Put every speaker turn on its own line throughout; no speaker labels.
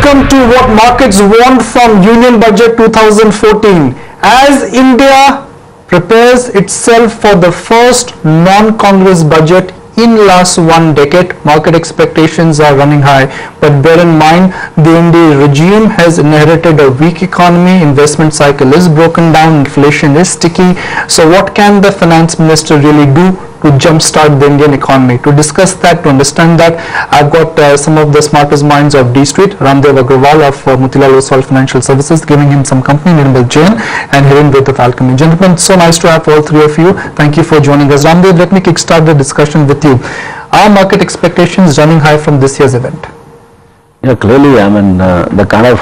Welcome to what markets want from Union Budget 2014. As India prepares itself for the first non-Congress budget in last one decade, market expectations are running high. But bear in mind, the NDA regime has inherited a weak economy, investment cycle is broken down, inflation is sticky. So what can the finance minister really do to jumpstart the Indian economy? To discuss that, to understand that, I've got some of the smartest minds of D Street, Ramdev Agrawal of Motilal Oswal Financial Services, giving him some company, Nirmal Jain and Hiren Ved of Alchemy. Gentlemen, so nice to have all three of you. Thank you for joining us. Ramdev, let me kickstart the discussion with you. Are market expectations running high from this year's event?
Yeah, clearly, I mean, the kind of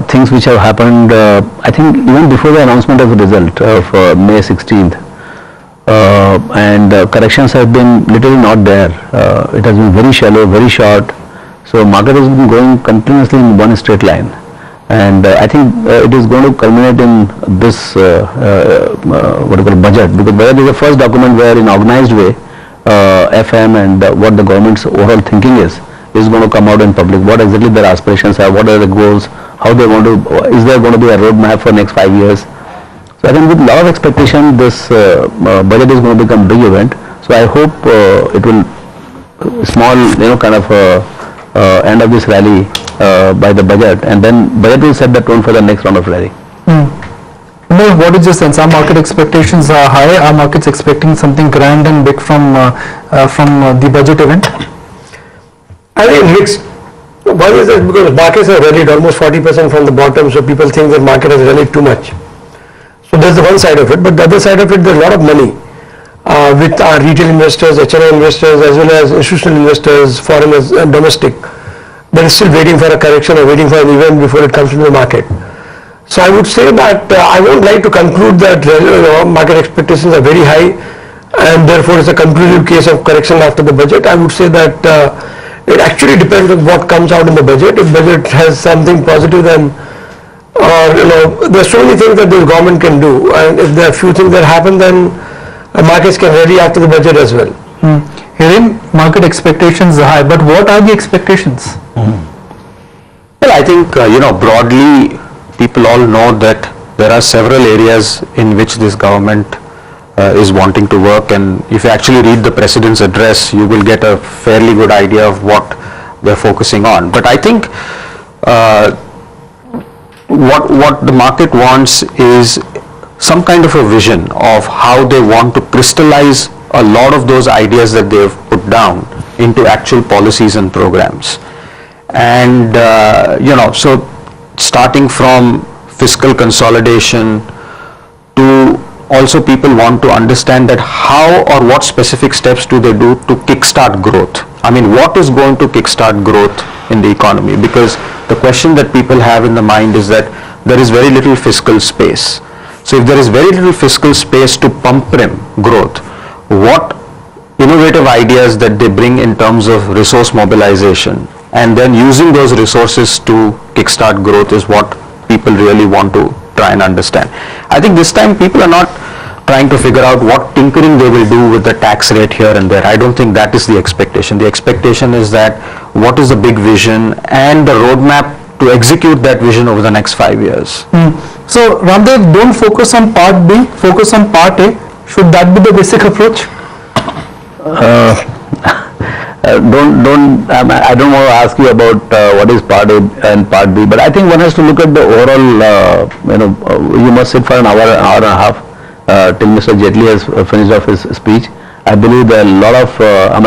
things which have happened, I think even before the announcement of the result of May 16th, and corrections have been literally not there. It has been very shallow, very short. So market has been going continuously in one straight line, and I think it is going to culminate in this what you call budget, because budget is the first document where in organized way FM and what the government's overall thinking is going to come out in public. What exactly their aspirations are, what are the goals, how they want to, is there going to be a roadmap for next 5 years. So I think with a lot of expectation, this budget is going to become a big event. So I hope it will small, kind of end of this rally by the budget, and then budget will set the tone for the next round of rally.
No, what is your sense? Our market expectations are high. Are markets expecting something grand and big from the budget event?
I think mixed. One is that because markets have rallied almost 40% from the bottom, so people think that market has rallied too much. So there's the one side of it, but the other side of it, there's a lot of money with our retail investors, HNI investors, as well as institutional investors, foreigners and domestic, that is still waiting for a correction or waiting for an event before it comes to the market. So I would say that I won't like to conclude that market expectations are very high and therefore it's a conclusive case of correction after the budget. I would say that it actually depends on what comes out in the budget. If budget has something positive, then there's so many things that the government can do, and if there are few things that happen, then markets can rally after the budget as well.
Hiren, market expectations are high, but what are the expectations?
Well, I think broadly people all know that there are several areas in which this government is wanting to work, and if you actually read the President's address, you will get a fairly good idea of what they're focusing on. But I think what the market wants is some kind of a vision of how they want to crystallize a lot of those ideas that they've put down into actual policies and programs. And so starting from fiscal consolidation to also people want to understand that how or what specific steps do they do to kickstart growth. I mean, what is going to kickstart growth in the economy? Because the question that people have in the mind is that there is very little fiscal space. So if there is very little fiscal space to pump growth, what innovative ideas that they bring in terms of resource mobilization and then using those resources to kickstart growth is what people really want to try and understand. I think this time people are not trying to figure out what tinkering they will do with the tax rate here and there. I don't think that is the expectation. The expectation is that what is the big vision and the roadmap to execute that vision over the next 5 years.
So Ramdev, don't focus on part B, focus on part A. Should that be the basic approach?
I don't want to ask you about what is part A and part B, but I think one has to look at the overall, you must sit for an hour and a half till Mr. Jaitley has finished off his speech. I believe there are a lot of,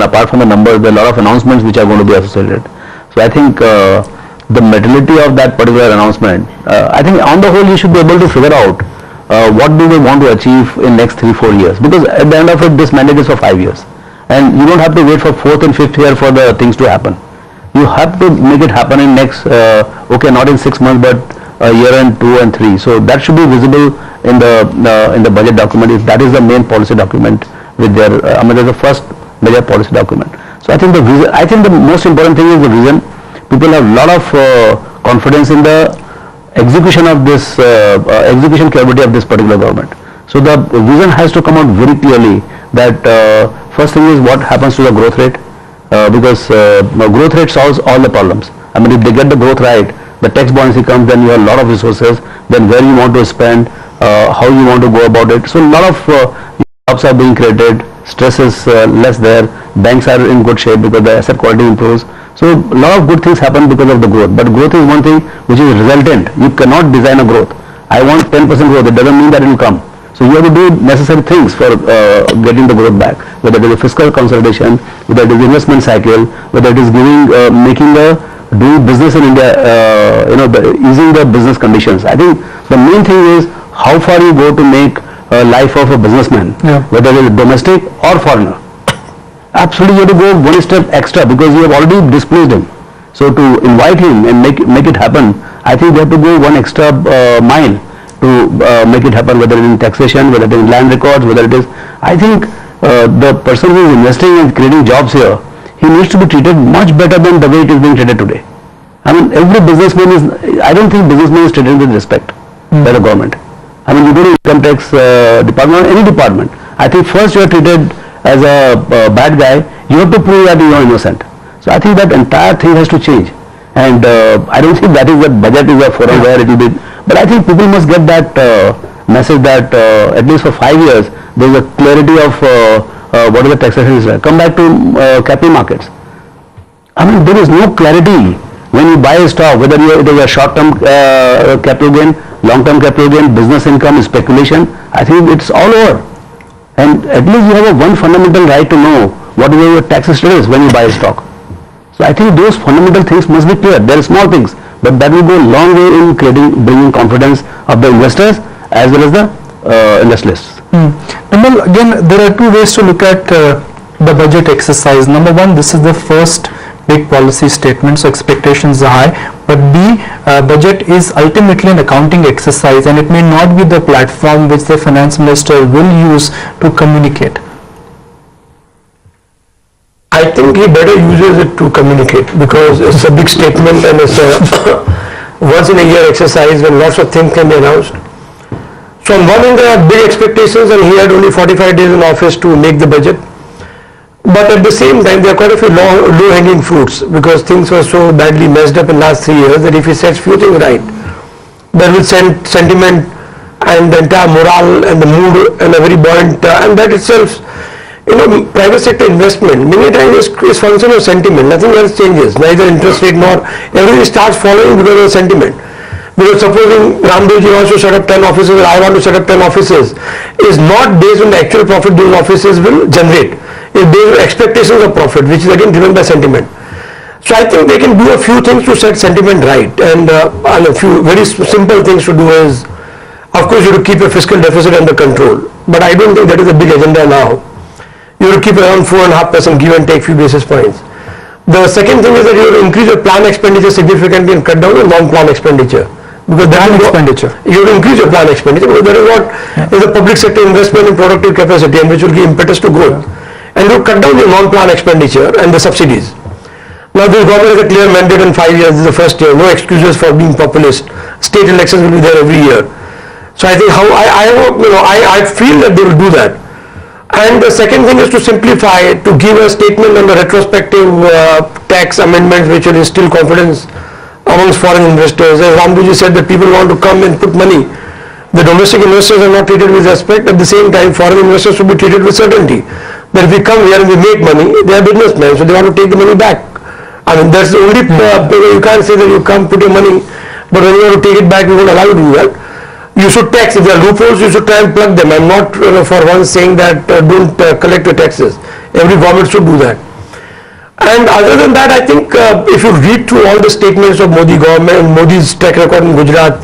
apart from the numbers, there are a lot of announcements which are going to be associated. So I think the materiality of that particular announcement, I think on the whole you should be able to figure out what do they want to achieve in next 3-4 years, because at the end of it this mandate is for 5 years. And you don't have to wait for 4th and 5th year for the things to happen. You have to make it happen in next, not in 6 months, but a year and 2 and 3. So that should be visible in the budget document. If that is the main policy document with their, there's the first major policy document. So I think the most important thing is the vision. People have a lot of confidence in the execution of this, execution capability of this particular government. So the vision has to come out very clearly that first thing is what happens to the growth rate, because growth rate solves all the problems. I mean, if they get the growth right, the tax buoyancy comes, then you have a lot of resources, then where you want to spend, how you want to go about it. So a lot of jobs are being created, stress is less there, banks are in good shape because the asset quality improves. So a lot of good things happen because of the growth. But growth is one thing which is resultant. You cannot design a growth. I want 10% growth. It doesn't mean that it will come. So you have to do necessary things for getting the growth back. Whether it is a fiscal consolidation, whether it is investment cycle, whether it is giving, doing business in India, easing the business conditions. I think the main thing is how far you go to make life of a businessman, whether it is domestic or foreigner. Absolutely, you have to go one step extra because you have already displeased him. So to invite him and make it happen, I think we have to go one extra mile to make it happen, whether it is in taxation, whether it is in land records, whether it is. I think the person who is investing and creating jobs here, he needs to be treated much better than the way it is being treated today. I mean, every businessman is. I don't think businessman is treated with respect by the government. I mean, you go to income tax department or any department. I think first you are treated as a bad guy. You have to prove that you are innocent. So I think that entire thing has to change. And I don't think that budget is a forum where it will be. But I think people must get that message that at least for 5 years there is a clarity of what is the taxation is. Come back to capital markets. I mean, there is no clarity when you buy a stock, whether it is a short-term capital gain, long-term capital gain, business income, speculation. I think it's all over. And at least you have one fundamental right to know what is your tax status when you buy a stock. So I think those fundamental things must be clear. There are small things, but that will go a long way in bringing confidence of the investors as well as the industrialists.
Well, again, there are two ways to look at the budget exercise. Number one, this is the first big policy statement, so expectations are high. But B, budget is ultimately an accounting exercise, and it may not be the platform which the finance minister will use to communicate.
I think he better uses it to communicate because it's a big statement and it's a once in a year exercise when lots of things can be announced. So on one hand there are big expectations and he had only 45 days in office to make the budget. But at the same time there are quite a few low-hanging fruits because things were so badly messed up in the last 3 years that if he sets few things right, that will send sentiment and the entire morale and the mood and a very buoyant and that itself. Private sector investment many times is function of sentiment, nothing else changes, neither interest rate nor everything starts following because of sentiment. Because supposing Ramdevji wants to set up 10 offices or I want to set up 10 offices is not based on the actual profit those offices will generate, it's based on expectations of profit which is again driven by sentiment. So I think they can do a few things to set sentiment right and a few very simple things to do is, of course you have to keep your fiscal deficit under control, but I don't think that is a big agenda now. You have to keep around 4.5% give and take few basis points. The second thing is that you have to increase your plan expenditure significantly and cut down your non-plan expenditure. Because you have to increase your plan expenditure because that is what is a public sector investment in productive capacity and which will give impetus to growth. And you cut down your non-plan expenditure and the subsidies. Now this government has a clear mandate in 5 years, this is the first year, no excuses for being populist. State elections will be there every year. So I think I feel that they will do that. And the second thing is to simplify, to give a statement on the retrospective tax amendments which will instill confidence amongst foreign investors. As Ramdevji said that people want to come and put money. The domestic investors are not treated with respect. At the same time, foreign investors should be treated with certainty. That if we come here and we make money, they are businessmen, so they want to take the money back. I mean, that's the only, you can't say that you come put your money, but when you want to take it back, we won't allow you to do that. You should tax. If there are loopholes, you should try and plug them. I'm not for once saying that don't collect your taxes. Every government should do that. And other than that, I think if you read through all the statements of Modi government, Modi's track record in Gujarat,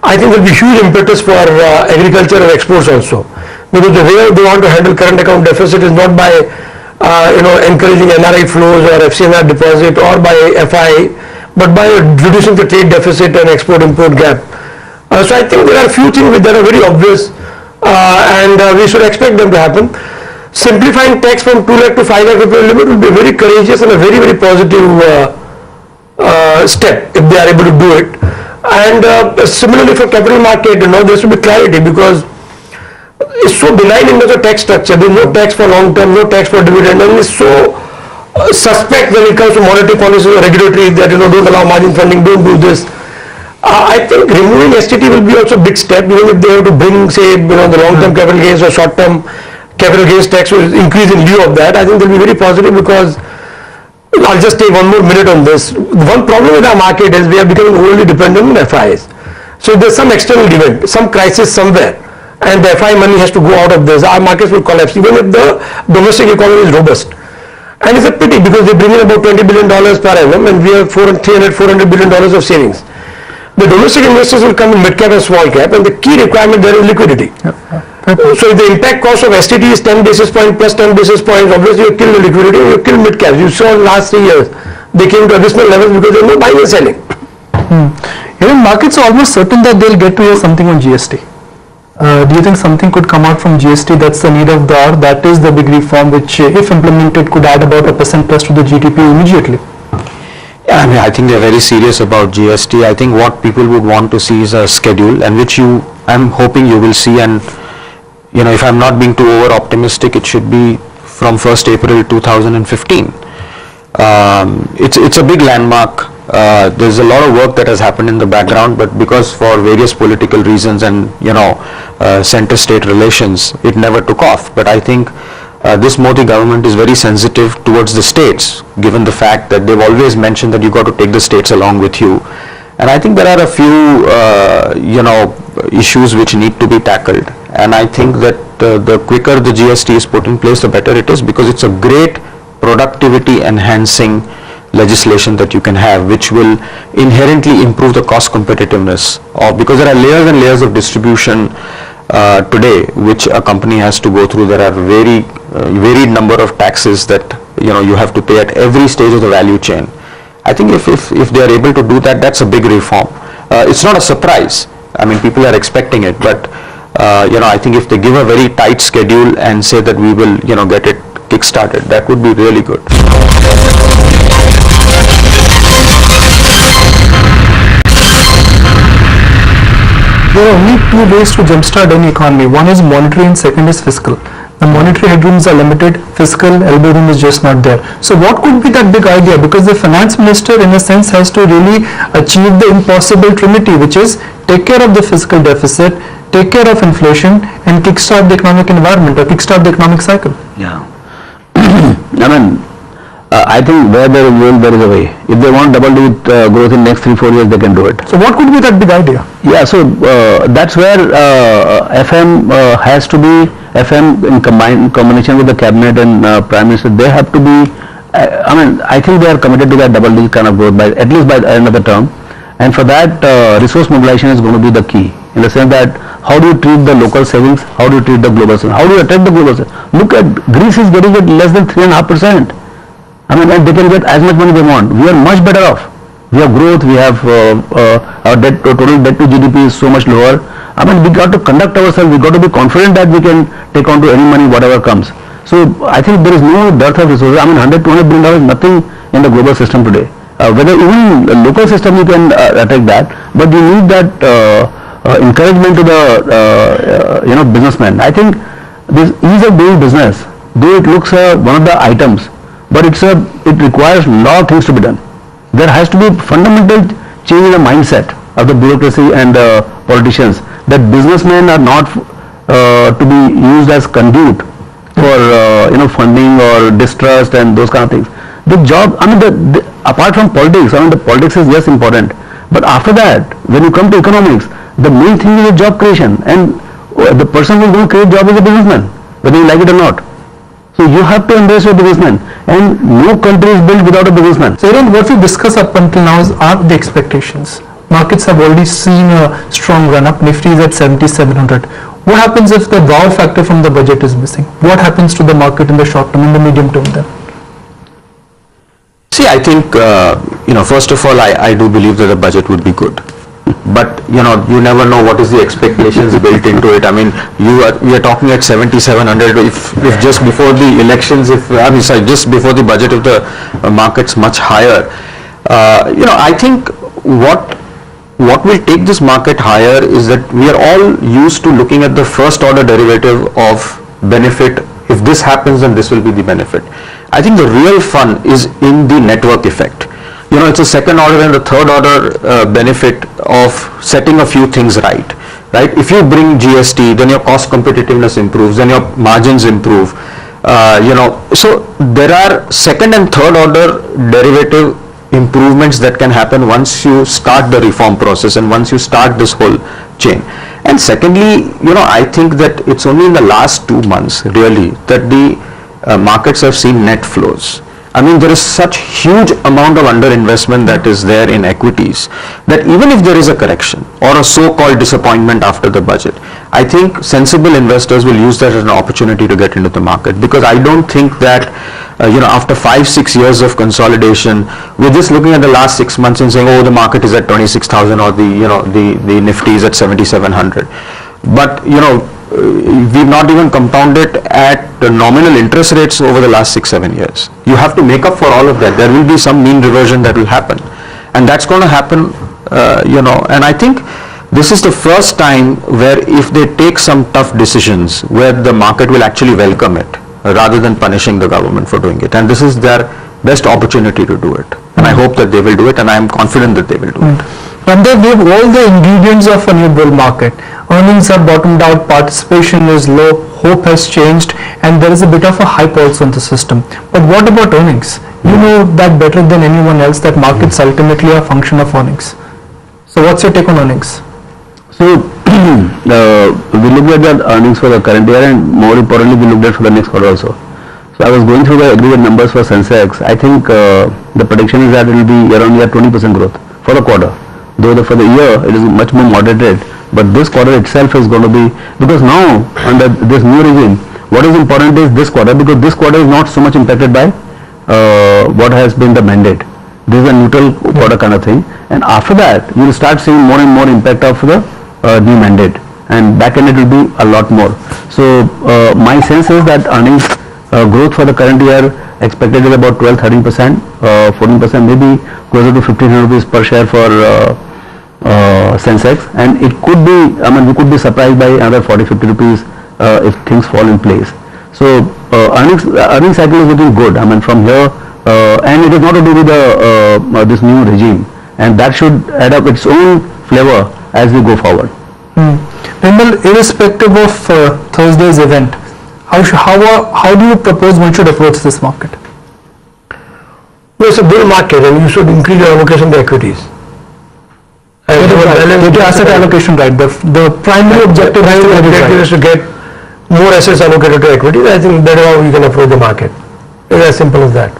I think there will be huge impetus for agriculture and exports also. Because the way they want to handle current account deficit is not by encouraging NRI flows or FCNR deposit or by FI, but by reducing the trade deficit and export-import gap. So I think there are a few things that are very obvious and we should expect them to happen. Simplifying tax from 2 lakh to 5 lakh rupee limit will be very courageous and a very, very positive step if they are able to do it. And similarly for capital market, there should be clarity because it's so benign in terms of tax structure. There is no tax for long term, no tax for dividend, and it's so suspect when it comes to monetary policy or regulatory that, don't allow margin funding, don't do this. I think removing STT will be also a big step, even if they have to bring, say, the long-term capital gains or short-term capital gains tax will increase in lieu of that. I think they'll be very positive because I'll just take one more minute on this. One problem with our market is we are becoming overly dependent on FIs. So if there's some external event, some crisis somewhere, and the FI money has to go out of this, our markets will collapse, even if the domestic economy is robust. And it's a pity because they bring in about $20 billion per annum and we have $400 billion of savings. The domestic investors will come in mid-cap and small cap, and the key requirement there is liquidity. So if the impact cost of STT is 10 basis points plus 10 basis points, obviously you kill the liquidity, you kill mid-caps. You saw in the last 3 years, they came to additional levels because there was no buying and selling.
Even markets are almost certain that they'll get to hear something on GST. Do you think something could come out from GST? That's the need of the hour. That is the big reform which, if implemented, could add about 1% plus to the GDP immediately.
Yeah, I mean, I think they're very serious about GST. I think what people would want to see is a schedule, and which I'm hoping you will see. And if I'm not being too over optimistic, it should be from 1st April 2015. It's a big landmark. There's a lot of work that has happened in the background, but because for various political reasons and center-state relations, it never took off. But I think this Modi government is very sensitive towards the states, given the fact that they've always mentioned that you got to take the states along with you. And I think there are a few issues which need to be tackled. And I think that the quicker the GST is put in place, the better it is, because it's a great productivity enhancing legislation that you can have, which will inherently improve the cost competitiveness of, because there are layers and layers of distribution today which a company has to go through. There are very varied number of taxes that you have to pay at every stage of the value chain. I think if they are able to do that, that's a big reform. It's not a surprise. I mean, people are expecting it, but I think if they give a very tight schedule and say that we will get it kick-started, that would be really good.
There are only two ways to jumpstart any economy. One is monetary and second is fiscal. The monetary headrooms are limited, fiscal elbow room is just not there. So what could be that big idea? Because the finance minister in a sense has to really achieve the impossible trinity, which is take care of the fiscal deficit, take care of inflation, and kickstart the economic environment or kickstart the economic cycle.
Yeah. I think where there is will, there is a way. If they want double-digit growth in next 3-4 years, they can do it.
So what could be that big idea?
Yeah, so that's where FM has to be, FM in combination with the cabinet and Prime Minister, they have to be, I think they are committed to that double-digit kind of growth, at least by the end of the term. And for that, resource mobilization is going to be the key, in the sense that how do you treat the local savings, how do you treat the global savings, how do you attract the global savings? Look at Greece is getting it less than 3.5%. And they can get as much money they want. We are much better off. We have growth, we have our total debt to GDP is so much lower. We got to conduct ourselves, we got to be confident that we can take on to any money, whatever comes. So I think there is no dearth of resources. $100-200 billion is nothing in the global system today. Whether even local system you can attack that, but you need that encouragement to the businessmen. I think this ease of doing business, though it looks one of the items, but it requires a lot of things to be done. There has to be fundamental change in the mindset of the bureaucracy and the politicians, that businessmen are not to be used as conduit for funding or distrust and those kind of things. The job, apart from politics, the politics is yes important, but after that, when you come to economics, the main thing is job creation, and the person who is going to create job is a businessman, whether you like it or not. So you have to embrace your businessman, and no country is built without a businessman.
So what we discussed up until now are the expectations. Markets have already seen a strong run up. Nifty is at 7,700. What happens if the wow factor from the budget is missing? What happens to the market in the short term, in the medium term then?
See, I think, first of all, I do believe that the budget would be good. But, you never know what is the expectations built into it. We are talking at 7,700. If just before the elections, just before the budget, if the market's much higher, I think what will take this market higher is that we are all used to looking at the first order derivative of benefit if this happens, then this will be the benefit. I think the real fun is in the network effect. It's a second order and the third order benefit of setting a few things right? If you bring GST, then your cost competitiveness improves, then your margins improve. So there are second and third order derivative improvements that can happen once you start the reform process and once you start this whole chain. And secondly, I think that it's only in the last 2 months really that the markets have seen net flows. I mean, there is such huge amount of underinvestment that is there in equities that even if there is a correction or a so-called disappointment after the budget, I think sensible investors will use that as an opportunity to get into the market, because I don't think that after 5-6 years of consolidation, we're just looking at the last 6 months and saying, oh, the market is at 26,000 or the Nifty is at 7,700. But we've not even compounded at the nominal interest rates over the last 6-7 years. You have to make up for all of that. There will be some mean reversion that will happen, and that's going to happen. And I think this is the first time where if they take some tough decisions, where the market will actually welcome it rather than punishing the government for doing it. And this is their best opportunity to do it. And I hope that they will do it, and I am confident that they will do it.
And they have all the ingredients of a new bull market. Earnings are bottomed out, participation is low, hope has changed, and there is a bit of a hype also in the system. But what about earnings? You know that better than anyone else that markets ultimately are a function of earnings. So what's your take on earnings?
So we looked at the earnings for the current year, and more importantly we looked at for the next quarter also. So I was going through the aggregate numbers for Sensex. I think the prediction is that it will be year-on-year 20% growth for the quarter. Though for the year it is much more moderated, but this quarter itself is going to be, because now under this new regime, what is important is this quarter, because this quarter is not so much impacted by what has been the mandate. This is a neutral quarter kind of thing, and after that you will start seeing more and more impact of the new mandate, and back end it will be a lot more. So my sense is that earnings growth for the current year expected is about 12-13%, 14%, maybe closer to 1,500 rupees per share for Sensex, and it could be, I mean, we could be surprised by another 40-50 rupees if things fall in place. So earnings cycle is looking good. I mean, from here, and it is not to do with this new regime, and that should add up its own flavor as we go forward.
Vimal, irrespective of Thursday's event, how do you propose one should approach this market?
Well, it's a bull market, and you should increase your allocation to equities.
Get your asset allocation right. The primary objective
is to get more assets allocated to equities. I think that is how you can approach the market. It's as simple as that.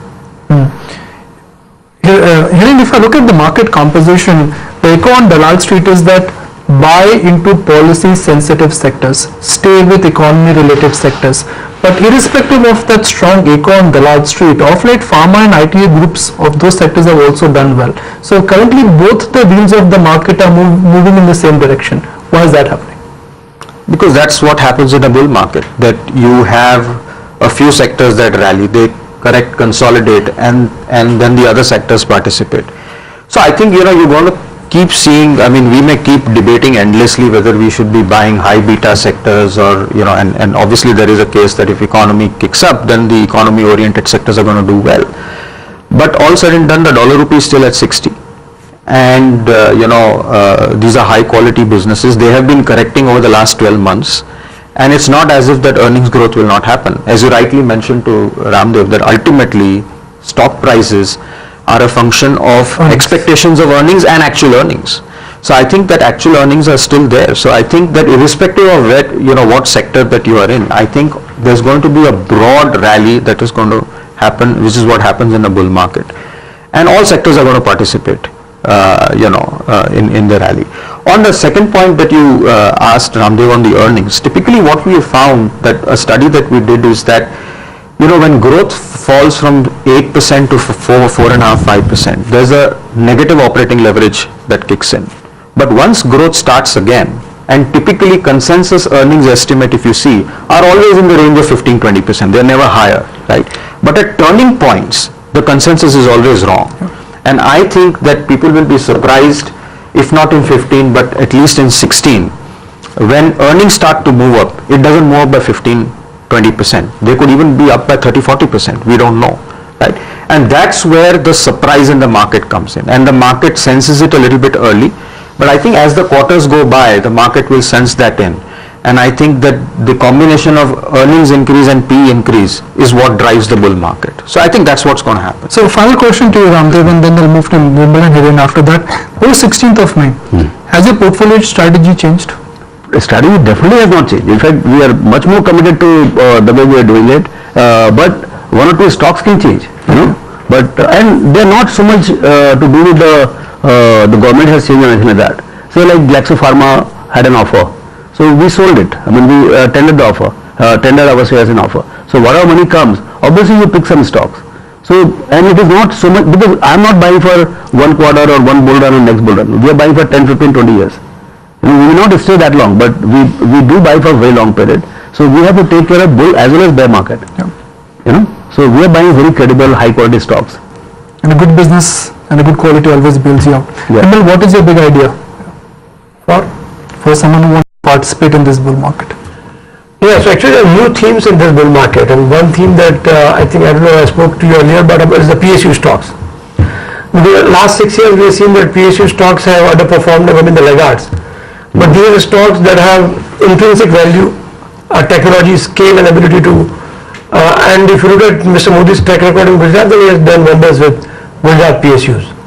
Hiren, if I look at the market composition, the echo on Dalal Street is that buy into policy sensitive sectors, stay with economy related sectors. But irrespective of that strong echo on Dalal Street, of late pharma and ITA groups of those sectors have also done well. So currently both the wheels of the market are moving in the same direction. Why is that happening?
Because that's what happens in a bull market, that you have a few sectors that rally, they correct, consolidate, and then the other sectors participate. So I think, you're going to keep seeing, I mean, we may keep debating endlessly whether we should be buying high beta sectors or, and obviously there is a case that if economy kicks up, then the economy oriented sectors are going to do well. But all said and done, the dollar rupee is still at 60. And, these are high quality businesses. They have been correcting over the last 12 months. And it's not as if that earnings growth will not happen. As you rightly mentioned to Ramdev, that ultimately stock prices are a function of expectations of earnings and actual earnings. So I think that actual earnings are still there. So I think that irrespective of where, what sector that you are in, I think there's going to be a broad rally that is going to happen, which is what happens in a bull market. And all sectors are going to participate, in the rally. On the second point that you asked, Ramdev, on the earnings, typically what we have found, that a study that we did is that when growth falls from 8% to 4.5%, 5%, there's a negative operating leverage that kicks in. But once growth starts again, and typically consensus earnings estimate, if you see, are always in the range of 15-20%. They're never higher, right? But at turning points, the consensus is always wrong. And I think that people will be surprised, if not in 15, but at least in 16, when earnings start to move up, it doesn't move up by 15 20%. They could even be up by 30-40%. We don't know, right? And that's where the surprise in the market comes in. And the market senses it a little bit early. But I think as the quarters go by, the market will sense that in. And I think that the combination of earnings increase and PE increase is what drives the bull market. So I think that's what's going to happen.
So final question to you, Ramdev, and then we'll move to Wimbledon Hiren after that. Post 16th of May, has your portfolio strategy changed?
The strategy definitely has not changed. In fact, we are much more committed to the way we are doing it. But one or two stocks can change, you know. But and they're not so much to do with the government has changed or anything like that. So like Glaxo Pharma had an offer. So we sold it. I mean, we tendered the offer, tendered our shares in offer. So whatever money comes, obviously you pick some stocks. So, and it is not so much, because I'm not buying for 1 quarter or one bull run or next bull run. We are buying for 10, 15, 20 years. You know, we will not stay that long, but we do buy for a very long period. So we have to take care of bull as well as bear market.
Yeah.
You know, so we are buying very credible, high quality stocks.
And a good business and a good quality always builds you out.
Yeah.
Vimal, what is your big idea for someone who wants to participate in this bull market?
Yeah, so actually there are new themes in this bull market, and one theme that I think, I don't know, I spoke to you earlier about is the PSU stocks. In the last 6 years we have seen that PSU stocks have underperformed even the laggards. But these are stocks that have intrinsic value, technology, scale and ability to, and if you look at Mr. Modi's track record in Gujarat, then he has done wonders with Gujarat PSUs.